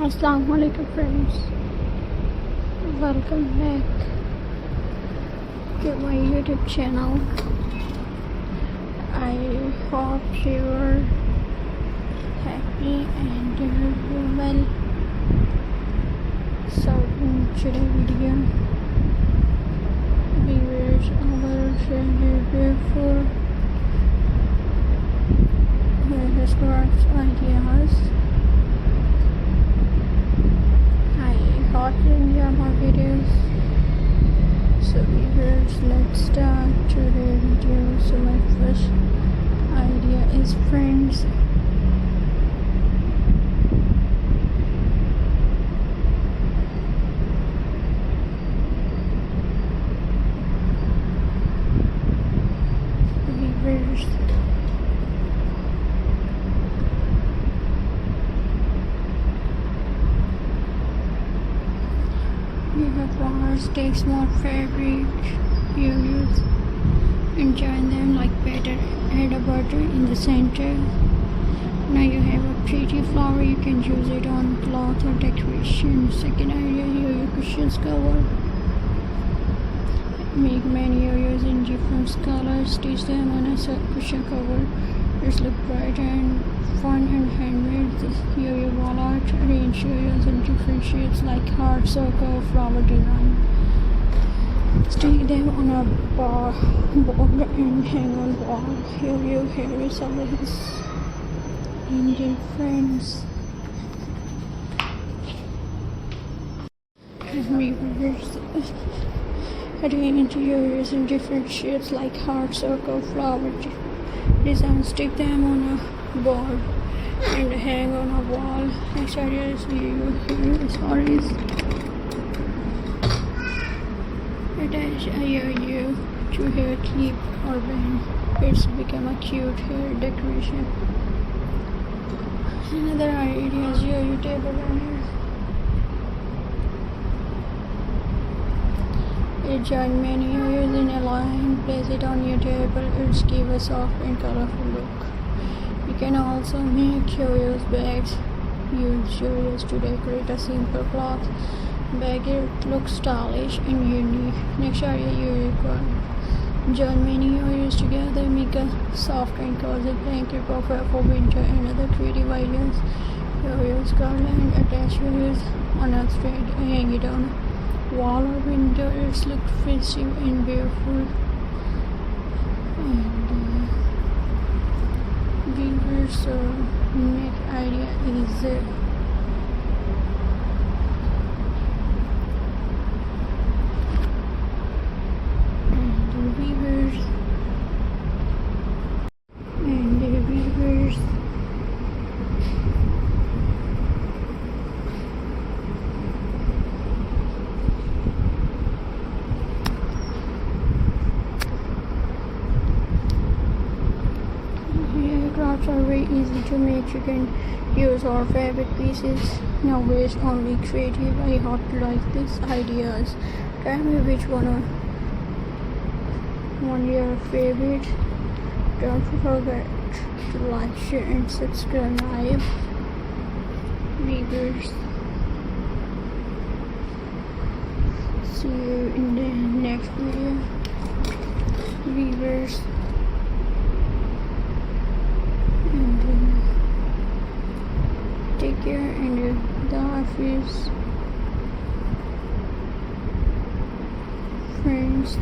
Assalamu alaikum friends, welcome back to my YouTube channel. I hope you are happy and well. So in today's video viewers, I will share you beautiful scraps ideas. Hope you enjoy my videos. So viewers, let's start today's video. So my first idea is friends. Viewers, you have flowers, take small fabric you use and join them like batter. Add a butter in the center. Now you have a pretty flower, you can use it on cloth or decoration. Second idea, yo-yo cushions cover. Make many yo-yos in different colors, stitch them on a cushion cover. Just look bright and fun and handmade. This yo-yo wall art, arrange yo-yos in different shapes like heart, circle, flower design. Stick them on a board and hang on wall. Yo-yo hair is always Indian friends. Reverse. Arrange yo-yos in different shapes like heart, circle, flower design. Stick them on a board and hang on a wall. Next idea is yo-yo stories. Attach a yo-yo to hair clip or band. It's become a cute hair decoration. Another idea is yo-yo table runner. Join many yo-yos in a line, place it on your table. It's give a soft and colorful look. You can also make yo-yos bags. Use yo-yos to decorate a simple cloth bag. It looks stylish and unique. Next idea, yo-yo garland. Join many yo-yos together, make a soft and cozy blanket perfect for winter and other creative ideas. Yo-yos garland. Attach yo-yos on a thread and hang it on wall or window. It's look festive and beautiful. And viewers, so next idea is and viewers crafts are very easy to make. You can use all fabric pieces. No waste, only creative. I hope you like these ideas. Tell me which one your favorite. Don't forget to like, share and subscribe. Viewers, see you in the next video. Viewers, take care and the office friends.